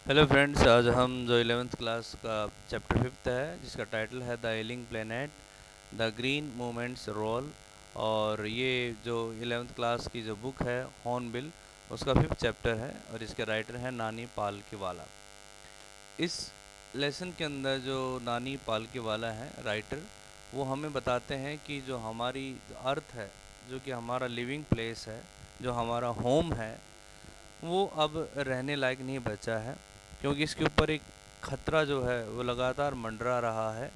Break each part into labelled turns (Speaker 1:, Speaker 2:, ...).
Speaker 1: Hello friends, आज हम जो 11th क्लास का चैप्टर 5th है जिसका टाइटल है the ailing planet the green movement's role. और ये जो 11th क्लास की जो बुक है हॉर्नबिल, उसका 5th चैप्टर है और इसके राइटर हैं नानी पालकीवाला। इस लेसन के अंदर जो नानी पालकीवाला है राइटर, वो हमें बताते हैं कि जो हमारी अर्थ है, जो कि हमारा लिविंग प्लेस है, जो हमारा होम है, वो अब रहने लायक नहीं बचा है, क्योंकि इसके ऊपर एक खतरा जो है वो लगातार मंडरा रहा है।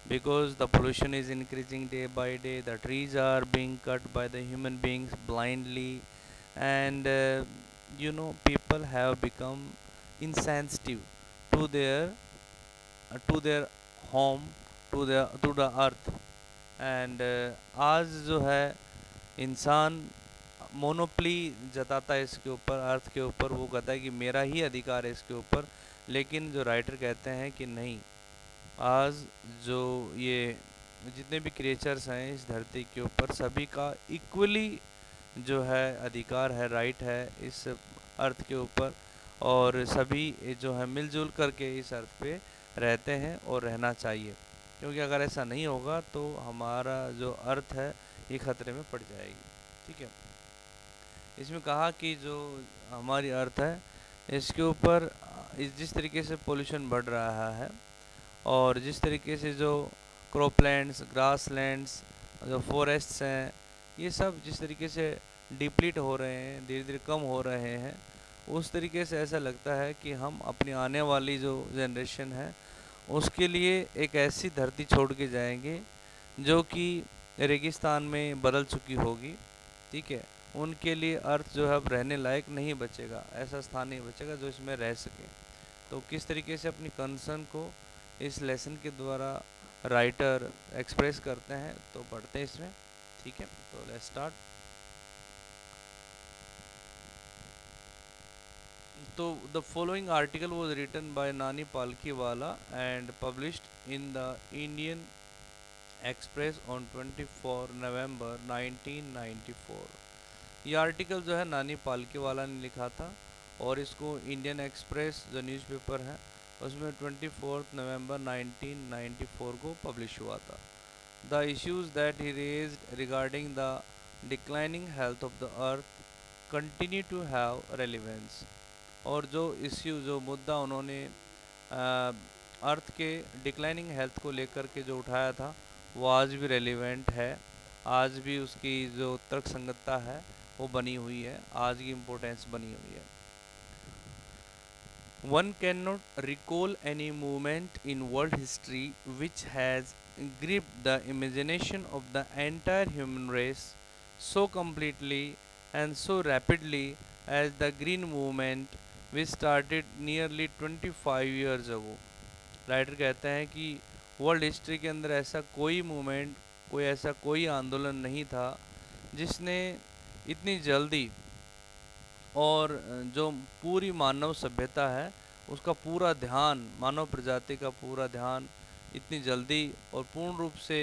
Speaker 1: Because the pollution is increasing day by day, the trees are being cut by the human beings blindly, and people have become insensitive to their home, to the earth. And आज जो है इंसान मोनोपली जताता है इसके ऊपर, अर्थ के ऊपर। वो कहता है कि मेरा ही अधिकार है इसके ऊपर। लेकिन जो राइटर कहते हैं कि नहीं, आज जो ये जितने भी क्रिएचर्स हैं इस धरती के ऊपर, सभी का इक्वली जो है अधिकार है, राइट है इस अर्थ के ऊपर। और सभी जो है मिलजुल करके इस अर्थ पे रहते हैं और रहना चाहिए, क्योंकि अगर ऐसा नहीं होगा तो हमारा जो अर्थ है ये खतरे में पड़ जाएगी। ठीक है। इसमें कहा कि जो हमारी अर्थ है इसके ऊपर जिस तरीके से पोल्यूशन बढ़ रहा है, और जिस तरीके से जो क्रॉपलैंड्स, ग्रासलैंड्स, जो फॉरेस्ट्स हैं, ये सब जिस तरीके से डिप्लीट हो रहे हैं, धीरे धीरे कम हो रहे हैं, उस तरीके से ऐसा लगता है कि हम अपनी आने वाली जो जनरेशन है उसके लिए एक ऐसी धरती छोड़ के जाएंगे जो कि रेगिस्तान में बदल चुकी होगी। ठीक है। उनके लिए अर्थ जो है अब रहने लायक नहीं बचेगा, ऐसा स्थान नहीं बचेगा जो इसमें रह सके। तो किस तरीके से अपनी कंसर्न को इस लेसन के द्वारा राइटर एक्सप्रेस करते हैं, तो पढ़ते हैं इसमें। ठीक है, तो लेट्स स्टार्ट। तो the following article was written by Nani Palkhivala and published in the Indian Express on 24 November 1994। ये आर्टिकल जो है नानी पालकीवाला ने लिखा था, और इसको इंडियन एक्सप्रेस जो न्यूज़पेपर है उसमें 24 नवंबर 1994 को पब्लिश हुआ था। The issues that he raised regarding the declining health of the earth continue to have relevance. और जो इश्यू, जो मुद्दा उन्होंने अर्थ के डिक्लाइनिंग हेल्थ को लेकर के जो उठाया था, वो आज भी रेलिवेंट है। आज भी उसकी जो तर्क संगतता है वो बनी हुई है, आज की इम्पोर्टेंस बनी हुई है। One cannot recall any moment in world history which has gripped the imagination of the entire human race so completely and so rapidly as the Green Movement, which started nearly 25 years ago. Writer कहते हैं कि world history के अंदर ऐसा कोई movement, कोई ऐसा कोई आंदोलन नहीं था जिसने इतनी जल्दी, और जो पूरी मानव सभ्यता है उसका पूरा ध्यान, मानव प्रजाति का पूरा ध्यान इतनी जल्दी और पूर्ण रूप से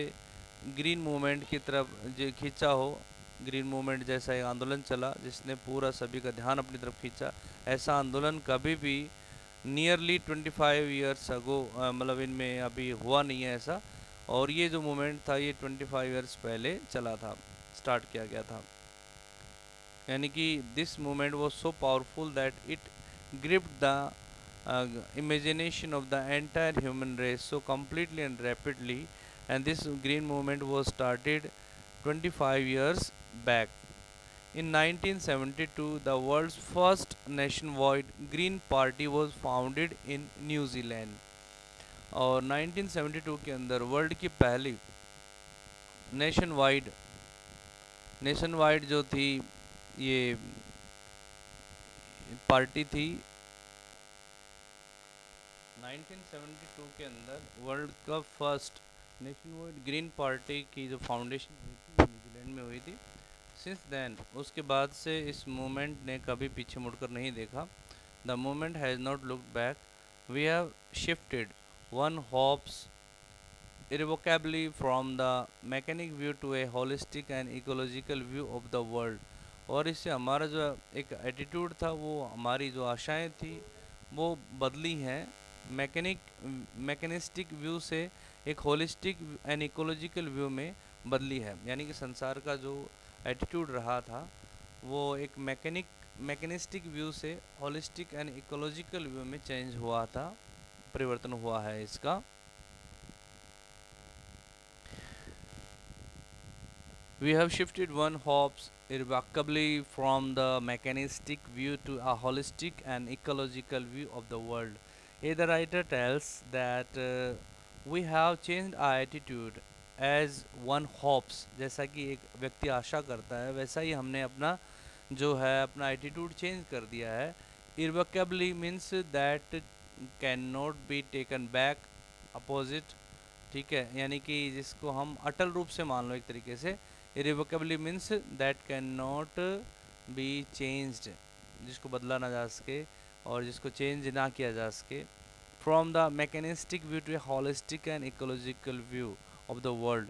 Speaker 1: ग्रीन मूवमेंट की तरफ जो खींचा हो। ग्रीन मूवमेंट जैसा एक आंदोलन चला जिसने पूरा सभी का ध्यान अपनी तरफ खींचा, ऐसा आंदोलन कभी भी नियरली 25 ईयर्स अगो, मतलब इनमें अभी हुआ नहीं है ऐसा। और ये जो मूवमेंट था ये 25 ईयर्स पहले चला था, स्टार्ट किया गया था। यानी कि this movement was so powerful that it gripped the imagination of the entire human race so completely and rapidly, and this green movement was started 25 years back. In 1972, the world's first nationwide green party was founded in New Zealand. और 1972 के अंदर world की पहली nation wide जो थी ये party थी, 1972 के अंदर वर्ल्ड का first nation wide green party की जो फाउंडेशन हुई थी न्यूजीलैंड में हुई थी। सिंस देन, उसके बाद से इस मूवमेंट ने कभी पीछे मुड़कर नहीं देखा। The movement has not looked back, we have shifted one hopes irrevocably from the mechanic view to a holistic and ecological view of the world। और इससे हमारा जो एक एटीट्यूड था, वो हमारी जो आशाएं थी वो बदली हैं। मैकेनिक मैकेनिस्टिक व्यू से एक होलिस्टिक एंड इकोलॉजिकल व्यू में बदली है। यानी कि संसार का जो एटीट्यूड रहा था वो एक मैकेनिस्टिक व्यू से होलिस्टिक एंड इकोलॉजिकल व्यू में चेंज हुआ था, परिवर्तन हुआ है इसका। We have shifted one hopes irrevocably from the mechanistic view to a holistic and ecological view of the world. Here the writer tells that we have changed our attitude as one hopes, जैसा कि एक व्यक्ति आशा करता है वैसा ही हमने अपना जो है अपना एटीट्यूड चेंज कर दिया है। irrevocably means that cannot be taken back, opposite, ठीक है, यानी कि जिसको हम अटल रूप से मान लो एक तरीके से। Irrevocably means that can not be changed, जिसको बदला ना जा सके और जिसको चेंज ना किया जा सके। From the mechanistic view to a holistic and ecological view of the world,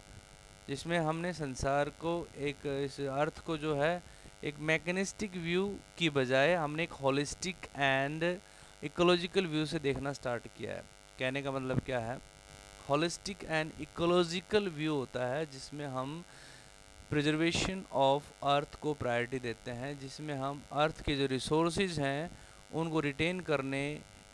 Speaker 1: जिसमें हमने संसार को एक इस अर्थ को जो है एक मैकेनिस्टिक व्यू की बजाय हमने एक हॉलिस्टिक एंड इकोलॉजिकल व्यू से देखना स्टार्ट किया है। कहने का मतलब क्या है? हॉलिस्टिक एंड इकोलॉजिकल व्यू होता है जिसमें हम प्रिजर्वेशन ऑफ अर्थ को प्रायोरिटी देते हैं, जिसमें हम अर्थ के जो रिसोर्सेज हैं उनको रिटेन करने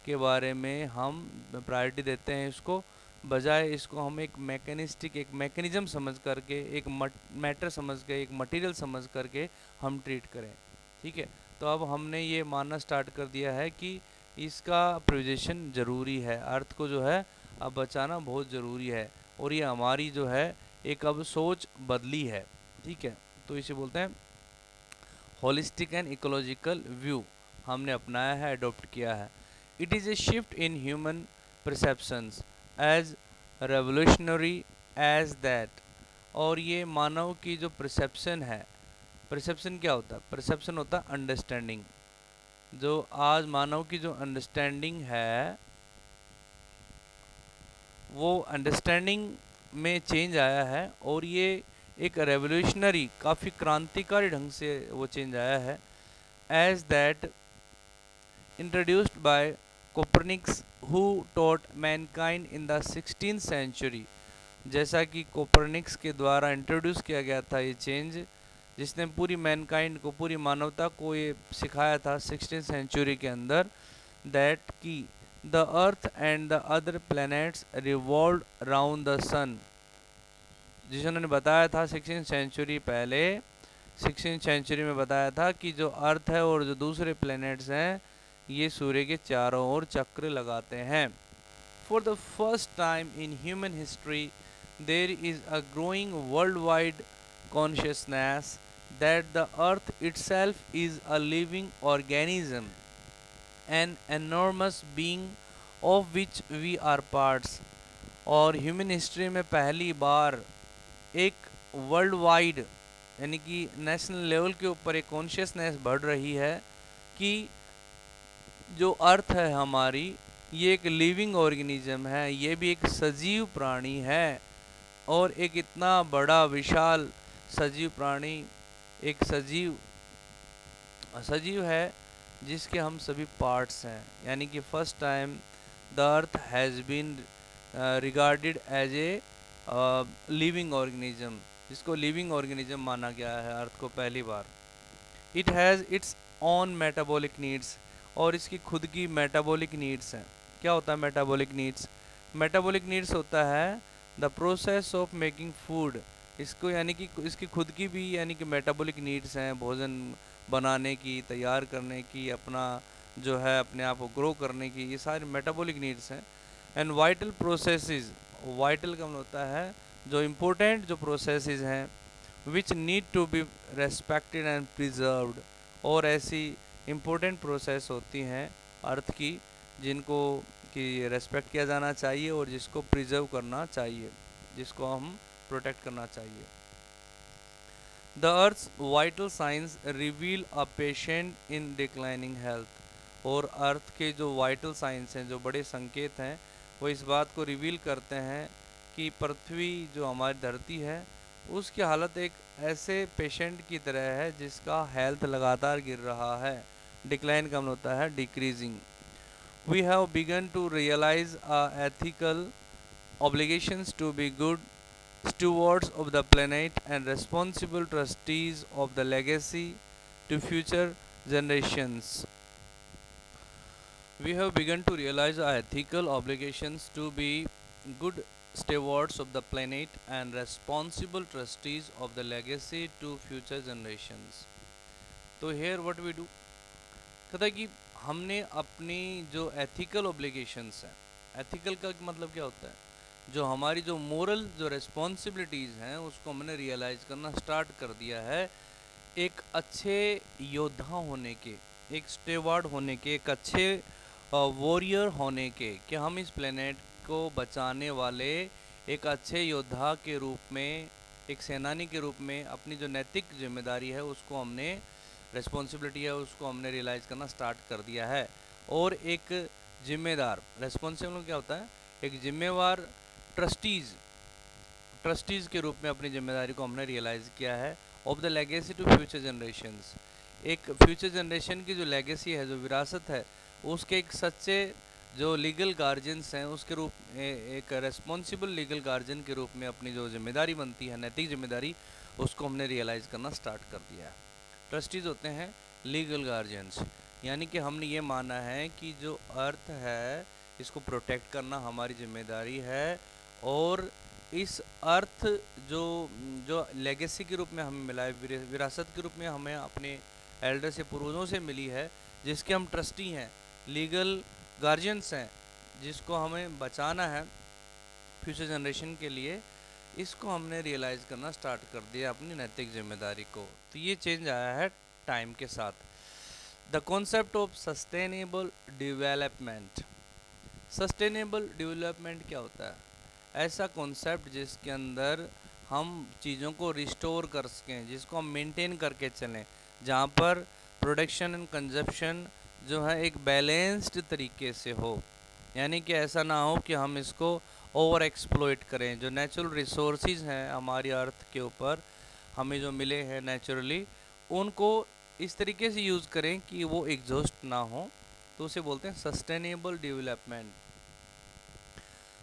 Speaker 1: के बारे में हम प्रायोरिटी देते हैं इसको, बजाय इसको हम एक मैकेनिस्टिक एक मैकेनिज्म समझ करके एक मैटर समझ के एक मटेरियल समझ करके हम ट्रीट करें। ठीक है, तो अब हमने ये मानना स्टार्ट कर दिया है कि इसका प्रिजर्वेशन ज़रूरी है, अर्थ को जो है अब बचाना बहुत ज़रूरी है, और ये हमारी जो है एक अब सोच बदली है। ठीक है, तो इसे बोलते हैं होलिस्टिक एंड इकोलॉजिकल व्यू हमने अपनाया है, अडॉप्ट किया है। It is a shift in human perceptions as revolutionary as that, और ये मानव की जो परसेप्शन है, परसेप्शन क्या होता है? परसेप्शन होता है अंडरस्टैंडिंग। जो आज मानव की जो अंडरस्टैंडिंग है वो अंडरस्टैंडिंग में चेंज आया है, और ये एक रेवोल्यूशनरी काफ़ी क्रांतिकारी ढंग से वो चेंज आया है। Age that introduced by Copernicus who taught mankind in the 16th century, जैसा कि कोपरनिक्स के द्वारा इंट्रोड्यूस किया गया था ये चेंज, जिसने पूरी मैनकाइंड को, पूरी मानवता को ये सिखाया था 16th सेंचुरी के अंदर, दैट की the earth and the other planets revolve around the sun, जिसे उन्होंने बताया था 16th सेंचुरी पहले, 16th सेंचुरी में बताया था कि जो अर्थ है और जो दूसरे प्लैनेट्स हैं ये सूर्य के चारों ओर चक्र लगाते हैं। For the first time in human history there is a growing world wide consciousness that the earth itself is a living organism, an enormous being of which we are parts. और human history में पहली बार एक world wide यानी कि national level के ऊपर एक consciousness बढ़ रही है कि जो अर्थ है हमारी ये एक लिविंग ऑर्गेनिज्म है, ये भी एक सजीव प्राणी है, और एक इतना बड़ा विशाल सजीव प्राणी, एक सजीव है जिसके हम सभी पार्ट्स हैं। यानी कि first time the earth has been regarded as a living organism, जिसको लिविंग ऑर्गेनिज्म माना गया है अर्थ को पहली बार। It has its own metabolic needs, और इसकी खुद की मेटाबॉलिक नीड्स हैं। क्या होता है मेटाबॉलिक नीड्स? मेटाबॉलिक नीड्स होता है the process of making food, इसको यानी कि इसकी खुद की भी यानी कि मेटाबॉलिक नीड्स हैं, भोजन बनाने की, तैयार करने की, अपना जो है अपने आप को ग्रो करने की, ये सारी मेटाबॉलिक नीड्स हैं। एंड वाइटल प्रोसेसेस, वाइटल का मतलब होता है जो इम्पोर्टेंट जो प्रोसेसेस हैं, which need to be respected and preserved, और ऐसी इम्पोर्टेंट प्रोसेस होती हैं अर्थ की जिनको कि रेस्पेक्ट किया जाना चाहिए और जिसको प्रिजर्व करना चाहिए, जिसको हम प्रोटेक्ट करना चाहिए। The earth's vital science reveal a patient in declining health, और अर्थ के जो वाइटल साइंस हैं, जो बड़े संकेत हैं, वो इस बात को रिवील करते हैं कि पृथ्वी जो हमारी धरती है उसकी हालत एक ऐसे पेशेंट की तरह है जिसका हेल्थ लगातार गिर रहा है। डिक्लाइन का मतलब होता है decreasing. We have begun to realize our ethical obligations to be good stewards of the planet and responsible trustees of the legacy to future generations. We have begun to realize our ethical obligations to be good stewards of the planet and responsible trustees of the legacy to future generations. तो here what we do, कहता है कि हमने अपनी जो ethical obligations हैं, ethical का मतलब क्या होता है, जो हमारी जो मोरल जो रिस्पॉन्सिबिलिटीज़ हैं उसको हमने रियलाइज़ करना स्टार्ट कर दिया है, एक अच्छे योद्धा होने के, एक स्टेवार्ड होने के, एक अच्छे वॉरियर होने के, कि हम इस प्लेनेट को बचाने वाले एक अच्छे योद्धा के रूप में, एक सेनानी के रूप में अपनी जो नैतिक जिम्मेदारी है उसको हमने, रिस्पॉन्सिबिलिटी है उसको हमने रियलाइज़ करना स्टार्ट कर दिया है। और एक जिम्मेदार, रिस्पॉन्सिबल क्या होता है, एक जिम्मेवार ट्रस्टीज़ के रूप में अपनी जिम्मेदारी को हमने रियलाइज़ किया है of the legacy to future generations. एक फ्यूचर जनरेशन की जो लेगेसी है, जो विरासत है, उसके एक सच्चे जो लीगल गार्जियंस हैं उसके रूप में, एक रेस्पॉन्सिबल लीगल गार्जियन के रूप में अपनी जो जिम्मेदारी बनती है, नैतिक जिम्मेदारी, उसको हमने रियलाइज़ करना स्टार्ट कर दिया है। ट्रस्टीज़ होते हैं लीगल गार्जियंस, यानी कि हमने ये माना है कि जो अर्थ है इसको प्रोटेक्ट करना हमारी जिम्मेदारी है, और इस अर्थ जो जो लेगेसी के रूप में हमें मिला है, विरासत के रूप में हमें अपने एल्डर से, पूर्वजों से मिली है, जिसके हम ट्रस्टी हैं, लीगल गार्जियंस हैं, जिसको हमें बचाना है फ्यूचर जनरेशन के लिए, इसको हमने रियलाइज़ करना स्टार्ट कर दिया अपनी नैतिक जिम्मेदारी को। तो ये चेंज आया है टाइम के साथ। The concept of sustainable development. Sustainable development क्या होता है? ऐसा कॉन्सेप्ट जिसके अंदर हम चीज़ों को रिस्टोर कर सकें, जिसको हम मेंटेन करके चलें, जहाँ पर प्रोडक्शन एंड कंजप्शन जो है एक बैलेंस्ड तरीके से हो, यानी कि ऐसा ना हो कि हम इसको ओवर एक्सप्लॉइट करें। जो नेचुरल रिसोर्सेज हैं हमारी अर्थ के ऊपर हमें जो मिले हैं नेचुरली, उनको इस तरीके से यूज़ करें कि वो एग्जॉस्ट ना हो, तो उसे बोलते हैं सस्टेनेबल डेवलपमेंट।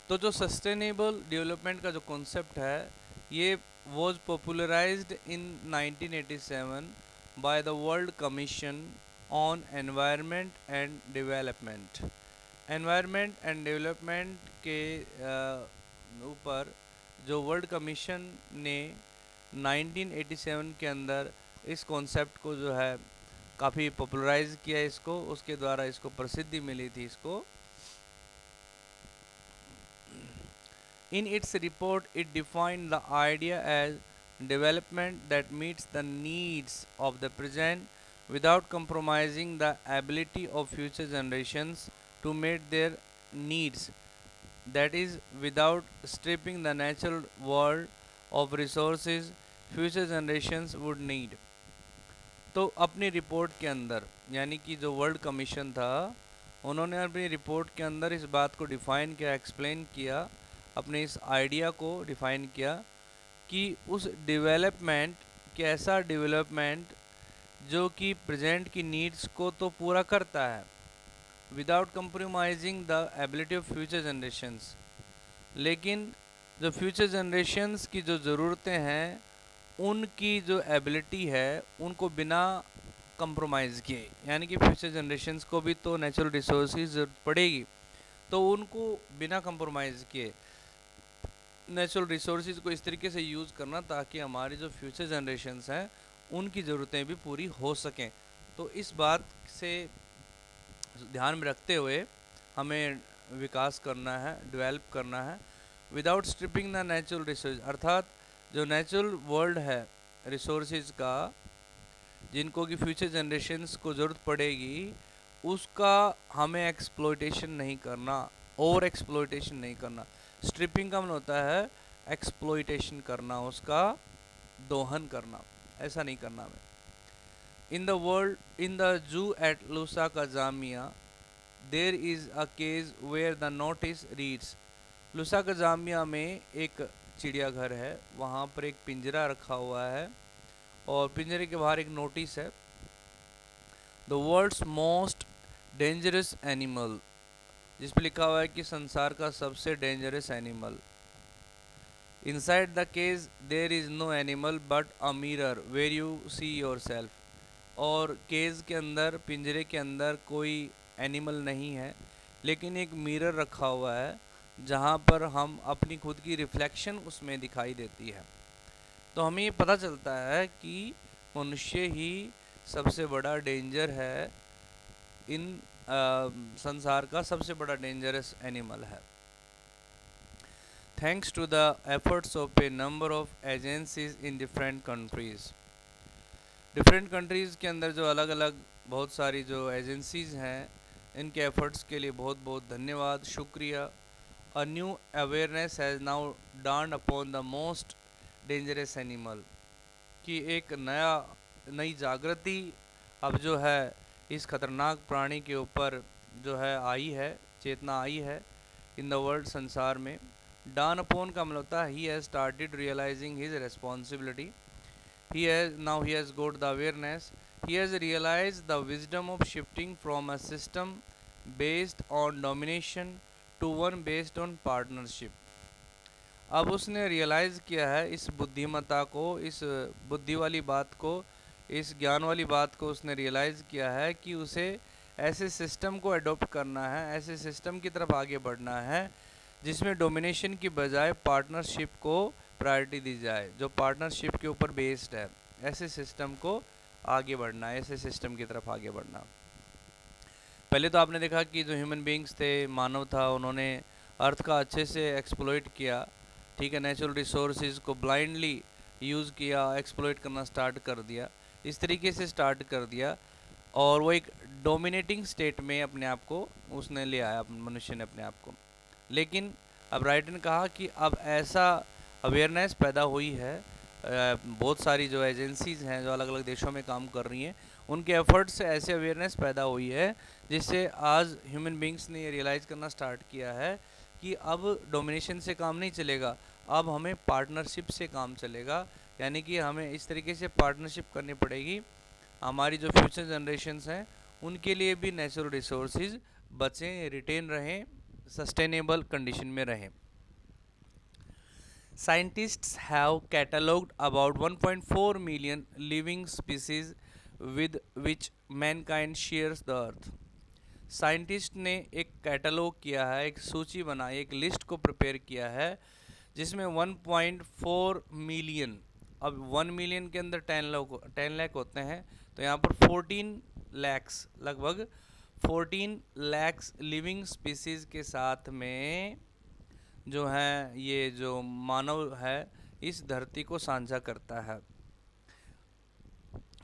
Speaker 1: तो जो सस्टेनेबल डेवलपमेंट का जो कॉन्सेप्ट है, ये was popularised in 1987 by the world commission on environment and development. Environment and development के ऊपर जो वर्ल्ड कमीशन ने 1987 के अंदर इस कॉन्सेप्ट को जो है काफ़ी पॉपुलराइज किया, इसको, उसके द्वारा इसको प्रसिद्धि मिली थी इसको। In its report, it defined the idea as development that meets the needs of the present without compromising the ability of future generations to meet their needs. That is, without stripping the natural world of resources future generations would need. तो अपनी report के अंदर, यानी कि जो world commission था, उन्होंने अपनी रिपोर्ट के अंदर इस बात को डिफ़ाइन किया, एक्सप्लेन किया, अपने इस आइडिया को डिफ़ाइन किया कि उस डेवलपमेंट, कैसा डेवलपमेंट जो कि प्रेजेंट की नीड्स को तो पूरा करता है without compromising the ability of future generations, लेकिन जो फ्यूचर जनरेशंस की जो ज़रूरतें हैं उनकी जो एबिलिटी है उनको बिना कंप्रोमाइज़ किए, यानी कि फ्यूचर जनरेशंस को भी तो नेचुरल रिसोर्सेज ज़रूरत पड़ेगी, तो उनको बिना कंप्रोमाइज़ किए नेचुरल रिसोर्सेज को इस तरीके से यूज़ करना ताकि हमारी जो फ्यूचर जनरेशंस हैं उनकी ज़रूरतें भी पूरी हो सकें। तो इस बात से ध्यान में रखते हुए हमें विकास करना है, डेवलप करना है, without stripping the natural resource, अर्थात जो नेचुरल वर्ल्ड है रिसोर्सेज का, जिनको कि फ्यूचर जनरेशन्स को ज़रूरत पड़ेगी, उसका हमें एक्सप्लॉइटेशन नहीं करना, ओवर एक्सप्लॉइटेशन नहीं करना। स्ट्रिपिंग का मतलब होता है एक्सप्लॉइटेशन करना, उसका दोहन करना, ऐसा नहीं करना हमें। In the world, in the zoo at Lusaka Zambia there is a cage where the notice reads. Lusaka Zambia में एक चिड़ियाघर है, वहाँ पर एक पिंजरा रखा हुआ है और पिंजरे के बाहर एक नोटिस है, the world's most dangerous animal जिस पे लिखा हुआ है कि संसार का सबसे dangerous animal. Inside the cage there is no animal but a mirror where you see yourself. और केज के अंदर, पिंजरे के अंदर कोई एनिमल नहीं है, लेकिन एक मिरर रखा हुआ है जहाँ पर हम अपनी खुद की रिफ्लेक्शन उसमें दिखाई देती है। तो हमें ये पता चलता है कि मनुष्य ही सबसे बड़ा डेंजर है, इन संसार का सबसे बड़ा डेंजरस एनिमल है। Thanks to the efforts of a number of agencies in different countries. Different countries के अंदर जो अलग अलग बहुत सारी जो एजेंसीज़ हैं, इनके एफर्ट्स के लिए बहुत बहुत धन्यवाद, शुक्रिया। A new awareness has now dawned upon the most dangerous animal. कि एक नई जागृति अब जो है इस खतरनाक प्राणी के ऊपर जो है आई है, चेतना आई है इन द वर्ल्ड, संसार में। डान अपॉन का मतलब होता है he has started realising his responsibility. He has got the awareness. He has realized the wisdom of shifting from a system based on domination to one based on partnership. अब उसने realise किया है इस बुद्धिमत्ता को, इस बुद्धि वाली बात को, इस ज्ञान वाली बात को उसने रियलाइज़ किया है कि उसे ऐसे सिस्टम को अडॉप्ट करना है, ऐसे सिस्टम की तरफ आगे बढ़ना है जिसमें डोमिनेशन की बजाय पार्टनरशिप को प्रायोरिटी दी जाए, जो पार्टनरशिप के ऊपर बेस्ड है। ऐसे सिस्टम को आगे बढ़ना, ऐसे सिस्टम की तरफ आगे बढ़ना। पहले तो आपने देखा कि जो ह्यूमन बींग्स थे, मानव था, उन्होंने अर्थ का अच्छे से एक्सप्लॉइट किया, ठीक है, नेचुरल रिसोर्सेज को ब्लाइंडली यूज़ किया, एक्सप्लॉइट करना स्टार्ट कर दिया, इस तरीके से स्टार्ट कर दिया, और वो एक डोमिनेटिंग स्टेट में अपने आप को उसने ले आया, मनुष्य ने अपने आप को। लेकिन अब राइट ने कहा कि अब ऐसा अवेयरनेस पैदा हुई है, बहुत सारी जो एजेंसीज़ हैं जो अलग अलग देशों में काम कर रही हैं, उनके एफर्ट से ऐसे अवेयरनेस पैदा हुई है जिससे आज ह्यूमन बींग्स ने ये रियलाइज़ करना स्टार्ट किया है कि अब डोमिनेशन से काम नहीं चलेगा, अब हमें पार्टनरशिप से काम चलेगा। यानी कि हमें इस तरीके से पार्टनरशिप करनी पड़ेगी, हमारी जो फ्यूचर जनरेशन्स हैं उनके लिए भी नेचुरल रिसोर्सेज बचें, रिटेन रहें, सस्टेनेबल कंडीशन में रहें। Scientists have catalogued about 1.4 million living species with which mankind shares the earth. Scientist ने एक कैटलॉग किया है, एक सूची बनाई, एक लिस्ट को प्रिपेयर किया है जिसमें 1.4 मिलियन, अब 1 मिलियन के अंदर 10 लाख होते हैं, तो यहाँ पर 14 लैक्स, लगभग 14 लैक्स लिविंग स्पीसीज के साथ में जो है ये जो मानव है इस धरती को साझा करता है।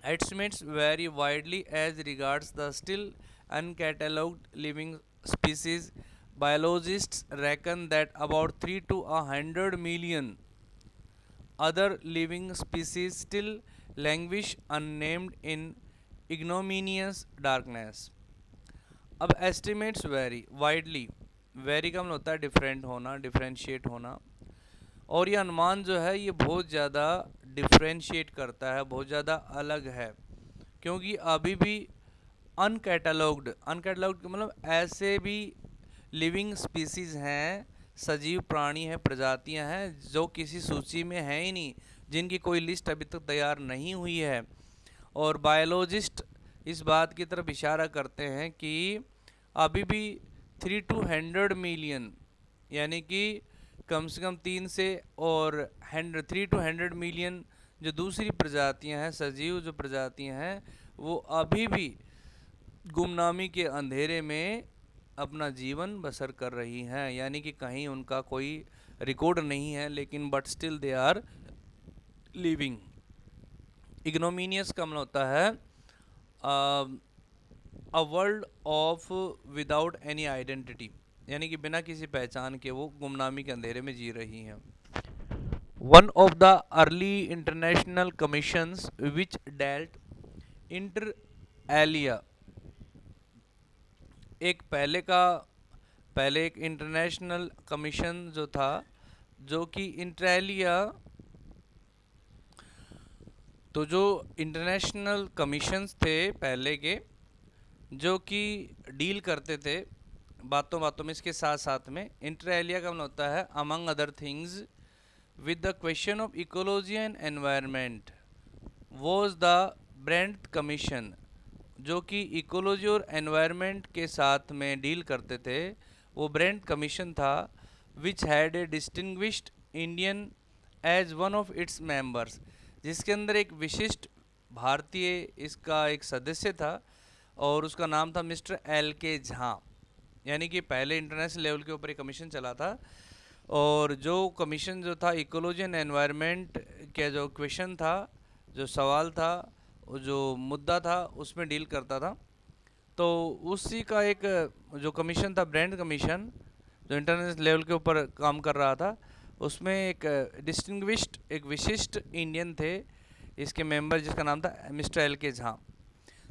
Speaker 1: Estimates vary widely as regards the still uncatalogued living species. Biologists reckon that about 3 to 100 million other living species still languish unnamed in ignominious darkness. अब एस्टिमेट्स वेरी वाइडली, वेरी का मतलब होता है डिफरेंट होना, डिफरेंशिएट होना, और ये अनुमान जो है ये बहुत ज़्यादा डिफरेंशिएट करता है, बहुत ज़्यादा अलग है, क्योंकि अभी भी अनकैटलॉग्ड, अनकैटलॉग्ड का मतलब ऐसे भी लिविंग स्पीसीज़ हैं, सजीव प्राणी हैं, प्रजातियां हैं जो किसी सूची में हैं ही नहीं, जिनकी कोई लिस्ट अभी तक तैयार नहीं हुई है। और बायोलॉजिस्ट इस बात की तरफ इशारा करते हैं कि अभी भी 3 to 100 मिलियन, यानी कि कम से कम 3 से और 3 to 100 मिलियन जो दूसरी प्रजातियां हैं, सजीव जो प्रजातियां हैं, वो अभी भी गुमनामी के अंधेरे में अपना जीवन बसर कर रही हैं, यानी कि कहीं उनका कोई रिकॉर्ड नहीं है, लेकिन but still they are living. Ignominious का मतलब होता है a world of without any identity, यानी कि बिना किसी पहचान के वो गुमनामी के अंधेरे में जी रही हैं। One of the early international commissions which dealt inter alia, पहले एक इंटरनेशनल कमीशन जो था, जो कि इंटरलिया, तो जो इंटरनेशनल कमीशंस थे पहले के, जो कि डील करते थे बातों बातों में, इसके साथ साथ में इंटर एलिया का मतलब होता है among other things with the question of ecology and environment was the Brent commission, जो कि इकोलॉजी और एनवायरनमेंट के साथ में डील करते थे, वो ब्रेंट कमीशन था, which had a distinguished Indian as one of its members, जिसके अंदर एक विशिष्ट भारतीय इसका एक सदस्य था और उसका नाम था मिस्टर एल के झा। यानी कि पहले इंटरनेशनल लेवल के ऊपर एक कमीशन चला था और जो कमीशन जो था इकोलॉजी एंड एनवायरनमेंट का जो क्वेश्चन था, जो सवाल था, जो मुद्दा था, उसमें डील करता था। तो उसी का एक जो कमीशन था, ब्रांड कमीशन, जो इंटरनेशनल लेवल के ऊपर काम कर रहा था, उसमें एक डिस्टिंग्विश्ड, एक विशिष्ट इंडियन थे इसके मेंबर, जिसका नाम था mister L K Jha.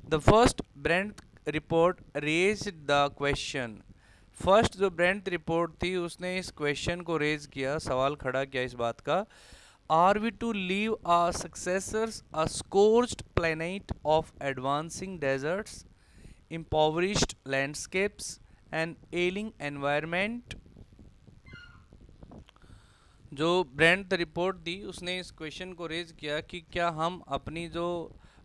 Speaker 1: The first brand report raise the question, first जो ब्रांड रिपोर्ट थी उसने इस क्वेश्चन को रेज किया, सवाल खड़ा किया इस बात का, are we to leave our successors a scorched planet of advancing deserts, impoverished landscapes and ailing environment। जो ब्रांड रिपोर्ट दी उसने इस क्वेश्चन को रेज किया कि क्या हम अपनी जो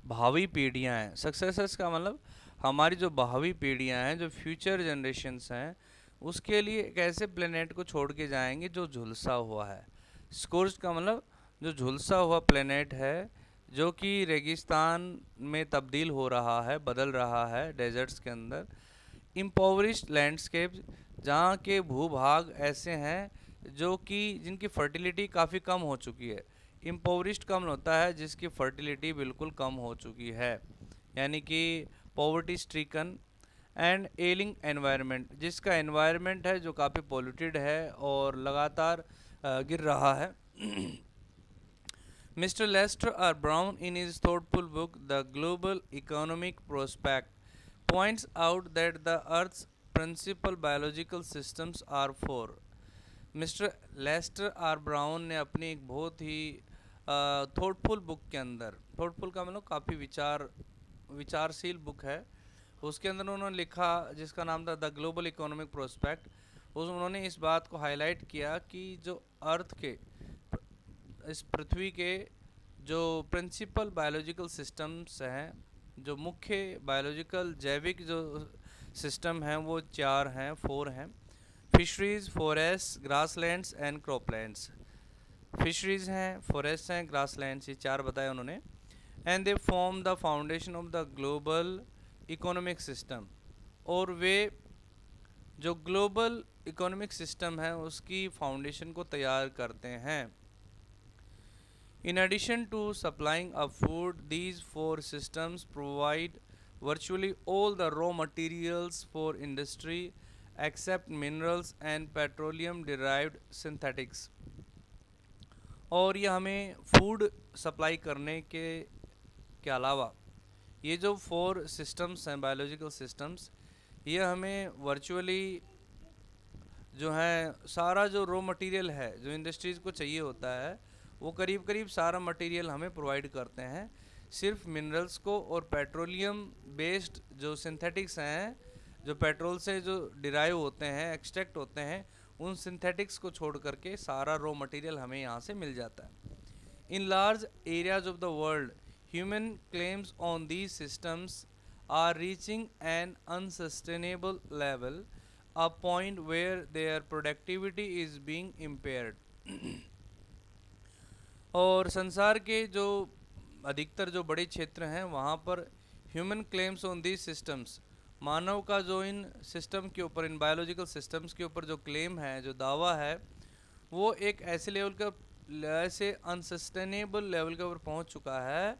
Speaker 1: भावी पीढ़ियां हैं, सक्सेसर्स का मतलब हमारी जो भावी पीढ़ियां हैं, जो फ्यूचर जनरेशन्स हैं, उसके लिए एक ऐसे प्लेनेट को छोड़ के जाएंगे जो झुलसा हुआ है। स्कोर्च का मतलब जो झुलसा हुआ प्लेनेट है, जो कि रेगिस्तान में तब्दील हो रहा है, बदल रहा है डेजर्ट्स के अंदर। इम्पोवरिश्ड लैंडस्केप, जहाँ के भूभाग ऐसे हैं जो कि जिनकी फर्टिलिटी काफ़ी कम हो चुकी है। इम्पोवरिश्ड कम होता है जिसकी फर्टिलिटी बिल्कुल कम हो चुकी है, यानी कि पॉवर्टी स्ट्रीकन। एंड एलिंग एनवायरनमेंट, जिसका एनवायरनमेंट है जो काफ़ी पोल्यूटेड है और लगातार गिर रहा है। Mr. Lester R. Brown, in his thoughtful book, The Global Economic Prospect, points out that the Earth's principal biological systems are four. Mister Lester R Brown ने अपनी एक बहुत ही थॉटफुल बुक के अंदर, थॉटफुल का मतलब काफ़ी विचारशील बुक है, उसके अंदर उन्होंने लिखा, जिसका नाम था द ग्लोबल इकोनॉमिक प्रोस्पेक्ट, उस उन्होंने इस बात को हाईलाइट किया कि जो अर्थ के, इस पृथ्वी के जो प्रिंसिपल बायोलॉजिकल सिस्टम्स हैं, जो मुख्य बायोलॉजिकल जैविक जो सिस्टम हैं, वो चार हैं, फोर हैं। Fisheries, forest, grasslands and croplands. Fisheries हैं, फॉरेस्ट हैं, ग्रासलैंड्स, ये चार बताए उन्होंने। And they form the foundation of the global economic system, और वे जो ग्लोबल इकोनॉमिक सिस्टम है उसकी फाउंडेशन को तैयार करते हैं। In addition to supplying of food, these four systems provide virtually all the raw materials for industry except minerals and petroleum derived synthetics। और ये हमें फूड सप्लाई करने के अलावा ये जो फोर सिस्टम्स हैं, बायोलॉजिकल सिस्टम्स, ये हमें वर्चुअली जो है सारा जो रॉ मटेरियल है जो इंडस्ट्रीज़ को चाहिए होता है, वो करीब करीब सारा मटेरियल हमें प्रोवाइड करते हैं। सिर्फ मिनरल्स को और पेट्रोलियम बेस्ड जो सिंथेटिक्स हैं, जो पेट्रोल से जो डिराइव होते हैं, एक्सट्रैक्ट होते हैं, उन सिंथेटिक्स को छोड़ करके सारा रॉ मटेरियल हमें यहाँ से मिल जाता है। In large areas of the world, human claims on these systems are reaching an unsustainable level, a point where their productivity is being impaired। और संसार के जो अधिकतर जो बड़े क्षेत्र हैं वहाँ पर human claims on these systems, मानव का जो इन सिस्टम के ऊपर, इन बायोलॉजिकल सिस्टम्स के ऊपर जो क्लेम है, जो दावा है, वो एक ऐसे लेवल का, ऐसे अनसस्टेनेबल लेवल के ऊपर पहुँच चुका है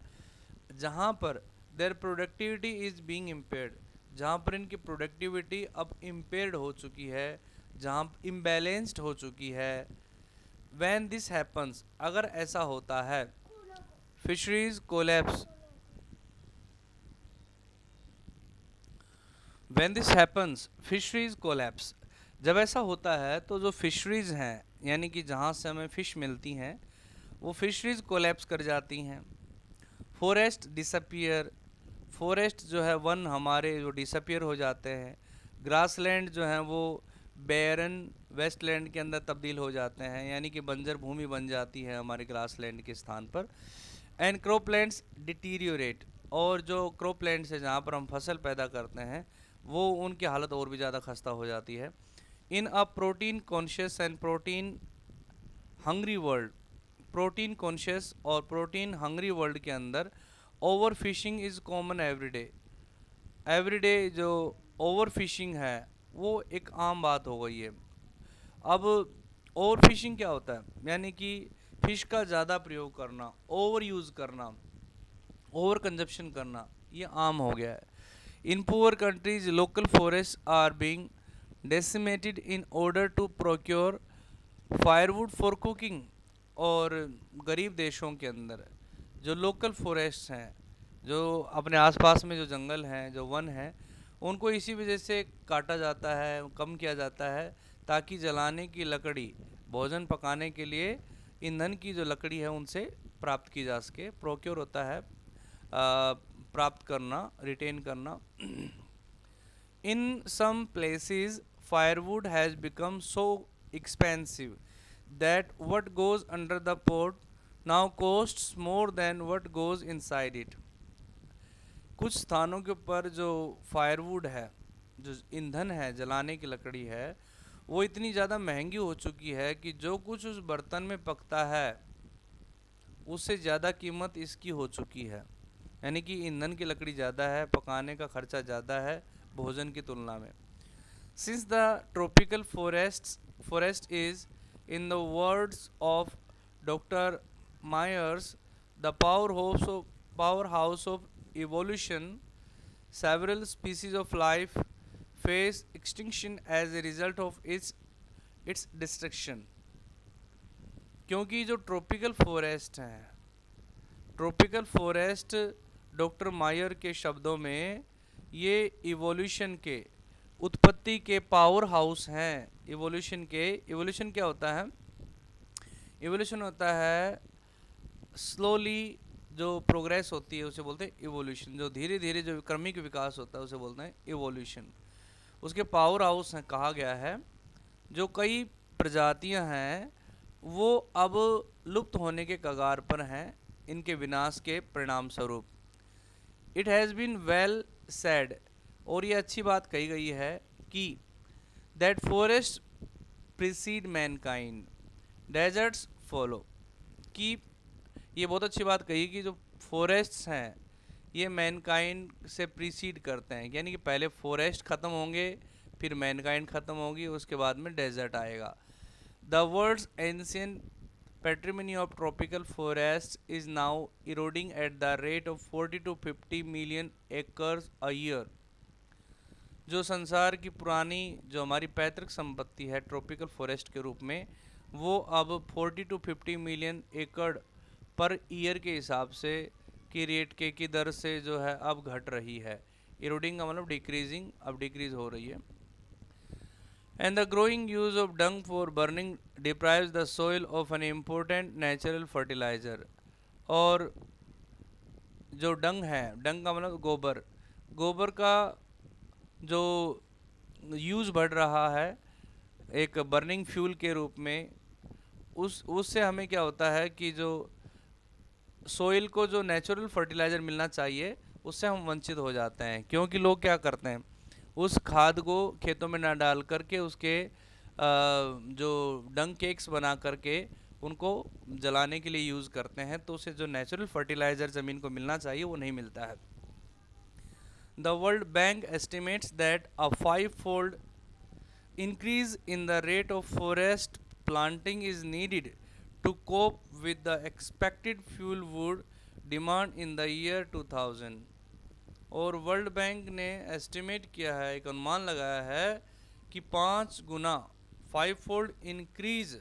Speaker 1: जहाँ पर there productivity is being impaired, जहाँ पर इनकी प्रोडक्टिविटी अब इम्पेयर्ड हो चुकी है, जहाँ इम्बैलेंस्ड हो चुकी है। व्हेन दिस हैपन्स, अगर ऐसा होता है, fisheries collapse, when this happens fisheries collapse, जब ऐसा होता है तो जो फिशरीज हैं, यानी कि जहाँ से हमें फ़िश मिलती हैं, वो फिशरीज कोलैप्स कर जाती हैं। फॉरेस्ट डिसअपियर, फॉरेस्ट जो है, वन हमारे जो डिसअपियर हो जाते हैं। ग्रासलैंड जो हैं वो बैरन वेस्टलैंड के अंदर तब्दील हो जाते हैं, यानी कि बंजर भूमि बन जाती है हमारे ग्रासलैंड के स्थान पर। एंड क्रॉपलैंड्स डिटीरियोरेट, और जो क्रॉपलैंड्स है जहाँ पर हम फसल पैदा करते हैं वो उनकी हालत और भी ज़्यादा खस्ता हो जाती है। In a protein conscious and protein hungry world, protein conscious और प्रोटीन हंग्री वर्ल्ड के अंदर over fishing is common everyday. Everyday जो ओवर फिशिंग है वो एक आम बात हो गई है। अब ओवर फिशिंग क्या होता है, यानी कि फिश का ज़्यादा प्रयोग करना, ओवर यूज़ करना, ओवर कंजप्शन करना, ये आम हो गया है। In poor countries local forest are being decimated in order to procure firewood for cooking. और गरीब देशों के अंदर जो लोकल फॉरेस्ट हैं, जो अपने आसपास में जो जंगल हैं, जो वन हैं, उनको इसी वजह से काटा जाता है, कम किया जाता है, ताकि जलाने की लकड़ी, भोजन पकाने के लिए ईंधन की जो लकड़ी है उनसे प्राप्त की जा सके। प्रोक्योर होता है प्राप्त करना, रिटेन करना। In some places, firewood has become so expensive that what goes under the pot now costs more than what goes inside it. कुछ स्थानों के ऊपर जो फायरवुड है, जो ईंधन है, जलाने की लकड़ी है, वो इतनी ज़्यादा महंगी हो चुकी है कि जो कुछ उस बर्तन में पकता है उससे ज़्यादा कीमत इसकी हो चुकी है। यानी कि ईंधन की लकड़ी ज़्यादा है, पकाने का खर्चा ज़्यादा है भोजन की तुलना में। Since the tropical forest is, in the words of Dr. Myers, the powerhouse of evolution, several species of life face extinction as a result of its destruction। क्योंकि जो ट्रॉपिकल फॉरेस्ट हैं, ट्रॉपिकल फॉरेस्ट डॉक्टर मायर के शब्दों में ये evolution के, उत्पत्ति के पावर हाउस हैं। इवोल्यूशन क्या होता है? इवोल्यूशन होता है स्लोली जो प्रोग्रेस होती है उसे बोलते हैं इवोल्यूशन। जो धीरे धीरे जो क्रमिक विकास होता है उसे बोलते हैं इवोल्यूशन। उसके पावर हाउस है, कहा गया है। जो कई प्रजातियां हैं वो अब लुप्त होने के कगार पर हैं इनके विनाश के परिणाम स्वरूप। It has been well said, और ये अच्छी बात कही गई है कि that forest precede mankind, deserts follow. कि ये बहुत अच्छी बात कही कि जो फॉरेस्ट्स हैं ये मैनकाइंड से प्रीसीड करते हैं, यानी कि पहले फॉरेस्ट ख़त्म होंगे, फिर मैनकाइंड ख़त्म होगी, उसके बाद में डेजर्ट आएगा। The world's ancient patrimony of tropical forests is now eroding at the rate of 40 to 50 million acres a year। जो संसार की पुरानी, जो हमारी पैतृक संपत्ति है ट्रॉपिकल फॉरेस्ट के रूप में, वो अब 40 टू 50 मिलियन एकड़ पर ईयर के हिसाब से की रेट की दर से जो है अब घट रही है। इरोडिंग का मतलब डिक्रीजिंग, अब डिक्रीज हो रही है। And the growing use of dung for burning deprives the soil of an important natural fertilizer। और जो डंग है, डंग का मतलब गोबर, गोबर का जो यूज़ बढ़ रहा है एक बर्निंग फ्यूल के रूप में, उससे हमें क्या होता है कि जो सोइल को जो नेचुरल फर्टिलाइज़र मिलना चाहिए उससे हम वंचित हो जाते हैं। क्योंकि लोग क्या करते हैं, उस खाद को खेतों में ना डाल करके उसके जो डंग केक्स बना करके उनको जलाने के लिए यूज़ करते हैं, तो उसे जो नेचुरल फर्टिलाइज़र ज़मीन को मिलना चाहिए वो नहीं मिलता है। The world bank estimates that a 5-fold increase in the rate of forest planting is needed to cope with the expected fuel wood demand in the year 2000। और वर्ल्ड बैंक ने एस्टिमेट किया है, एक अनुमान लगाया है कि 5 गुना, 5-fold इंक्रीज,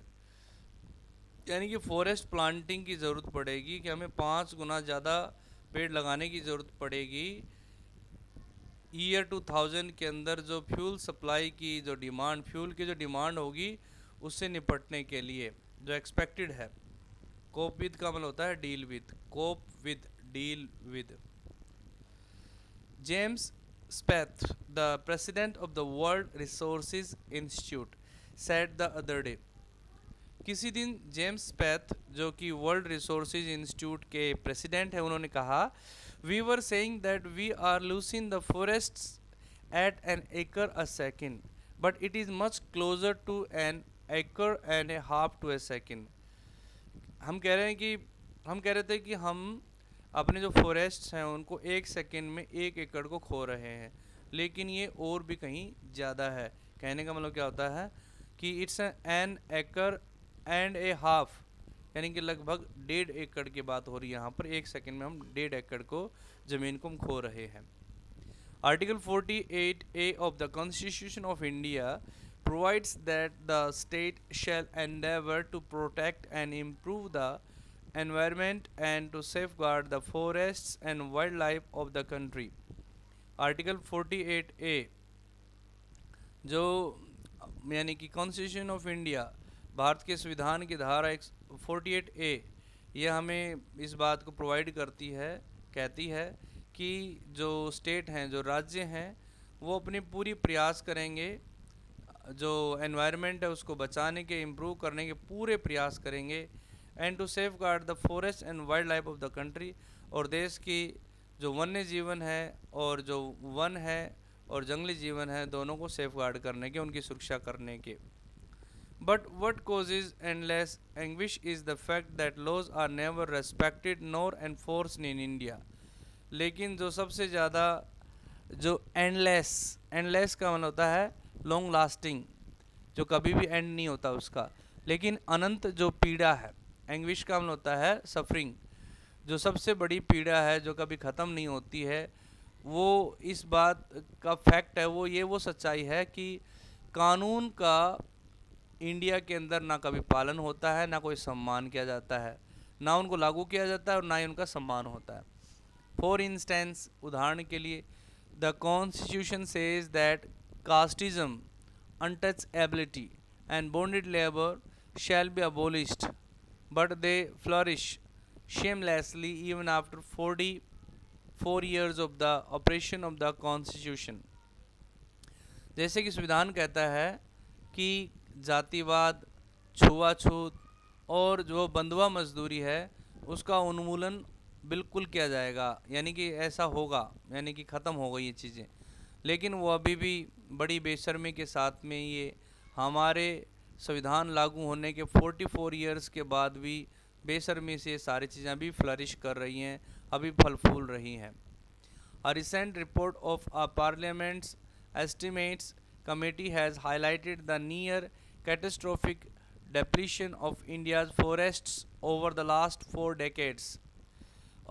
Speaker 1: यानी कि फॉरेस्ट प्लांटिंग की ज़रूरत पड़ेगी, कि हमें 5 गुना ज़्यादा पेड़ लगाने की ज़रूरत पड़ेगी ईयर 2000 के अंदर, जो फ्यूल सप्लाई की जो डिमांड, फ्यूल की जो डिमांड होगी उससे निपटने के लिए, जो एक्सपेक्टेड है। कोप विद का मतलब होता है deal with, cope with, deal with. James Spath, the president of the World Resources Institute, said the other day. किसी दिन जेम्स स्पैथ जो कि वर्ल्ड रिसोर्सेज इंस्टीट्यूट के प्रेसिडेंट है, उन्होंने कहा, we were saying that we are losing the forests at an acre a second, but it is much closer to an acre and a half to a second. हम कह रहे हैं कि हम कह रहे थे कि हम अपने जो फॉरेस्ट्स हैं उनको एक सेकेंड में एक एकड़ को खो रहे हैं, लेकिन ये और भी कहीं ज़्यादा है। कहने का मतलब क्या होता है कि it's an acre and a half, यानी कि लगभग 1.5 एकड़ की बात हो रही है यहाँ पर। एक सेकेंड में हम 1.5 एकड़ को ज़मीन को हम खो रहे हैं। Article 48A of the Constitution of India provides that the state shall endeavor to protect and improve the environment and to safeguard the forests and wildlife of the country. Article 48A जो यानी कि constitution of India, Bharat के संविधान की धारा 48A, यह हमें इस बात को प्रोवाइड करती है, कहती है कि जो स्टेट हैं, जो राज्य हैं, वो अपने पूरी प्रयास करेंगे, जो एनवायरनमेंट है उसको बचाने के, इम्प्रूव करने के पूरे प्रयास करेंगे, and to safeguard the forest and wildlife of the country, और देश की जो वन्य जीवन है और जो वन है और जंगली जीवन है, दोनों को सेफ गार्ड करने के, उनकी सुरक्षा करने के। But what causes endless anguish is the fact that laws are never respected nor enforced in India. लेकिन जो सबसे ज़्यादा जो एंडलेस का मतलब होता है लॉन्ग लास्टिंग, जो कभी भी एंड नहीं होता उसका, लेकिन अनंत जो पीड़ा है, एंग्विश का मतलब होता है सफरिंग, जो सबसे बड़ी पीड़ा है जो कभी ख़त्म नहीं होती है, वो इस बात का फैक्ट है, वो सच्चाई है कि कानून का इंडिया के अंदर ना कभी पालन होता है, ना कोई सम्मान किया जाता है, ना उनको लागू किया जाता है और ना ही उनका सम्मान होता है। फॉर इंस्टेंस, उदाहरण के लिए, the constitution says that casteism, untouchability and bonded labour shall be abolished, but they flourish shamelessly even after 44 years of the operation of the constitution. जैसे कि संविधान कहता है कि जातिवाद, छुआछूत और जो बंधुआ मजदूरी है उसका उन्मूलन बिल्कुल किया जाएगा, यानी कि ऐसा होगा, यानी कि ख़त्म हो गई ये चीज़ें, लेकिन वो अभी भी बड़ी बेशर्मी के साथ में ये हमारे संविधान लागू होने के 44 ईयर्स के बाद भी बेशर्मी से ये सारी चीज़ें अभी फ्लरिश कर रही हैं, अभी फल फूल रही हैं। A recent report of a Parliament's Estimates Committee has highlighted the near catastrophic depletion of India's forests over the last 4 decades.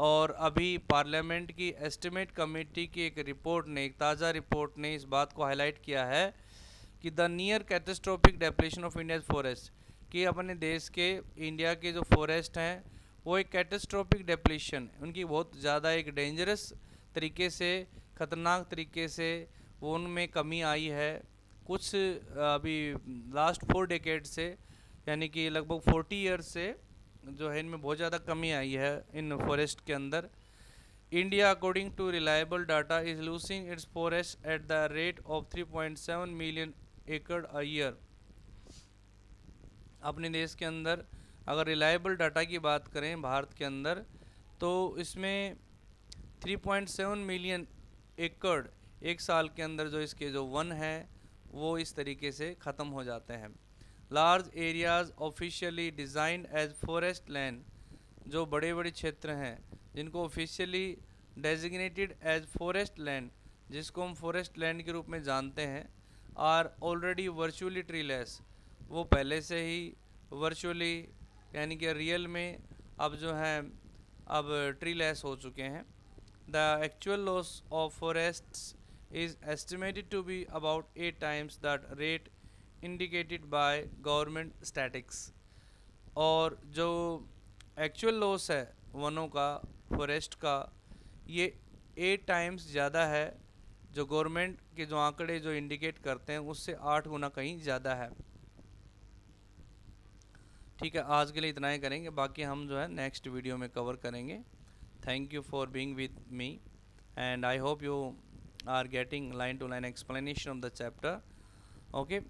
Speaker 1: और अभी पार्लियामेंट की एस्टिमेट कमेटी की एक रिपोर्ट ने, एक ताज़ा रिपोर्ट ने इस बात को हाईलाइट किया है कि the near catastrophic depletion of India's forest, कि अपने देश के, इंडिया के जो फॉरेस्ट हैं वो एक कैटेस्ट्रोफिक डेप्लेशन, उनकी बहुत ज़्यादा एक डेंजरस तरीके से, ख़तरनाक तरीके से वो उनमें कमी आई है कुछ अभी लास्ट 4 डेकेड से, यानी कि लगभग 40 ईयर्स से जो है इनमें बहुत ज़्यादा कमी आई है इन फॉरेस्ट के अंदर। India according to reliable data is losing its forest at the rate of 3.7 million acre a year. अपने देश के अंदर अगर रिलायबल डाटा की बात करें भारत के अंदर, तो इसमें 3.7 मिलियन एकड़ एक साल के अंदर जो इसके जो वन है वो इस तरीके से ख़त्म हो जाते हैं। Large areas officially designed as forest land, जो बड़े बड़े क्षेत्र हैं जिनको officially designated as forest land, जिसको हम फॉरेस्ट लैंड के रूप में जानते हैं, आर ऑलरेडी वर्चुअली ट्रीलेस, वो पहले से ही वर्चुअली यानी कि रियल में अब जो हैं अब ट्रीलेस हो चुके हैं। The actual loss of forests is estimated to be about 8 times that rate indicated by government statistics। और जो एक्चुअल लॉस है वनों का, फॉरेस्ट का, ये 8 टाइम्स ज़्यादा है जो गवर्नमेंट के जो आंकड़े जो इंडिकेट करते हैं उससे 8 गुना कहीं ज़्यादा है। ठीक है, आज के लिए इतना ही करेंगे, बाकी हम जो है नेक्स्ट वीडियो में कवर करेंगे। Thank you for being with me and I hope you are getting line to line explanation of the chapter. Okay,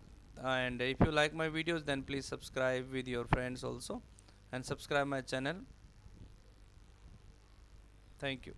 Speaker 1: and if you like my videos, then please subscribe with your friends also, and subscribe my channel. Thank you.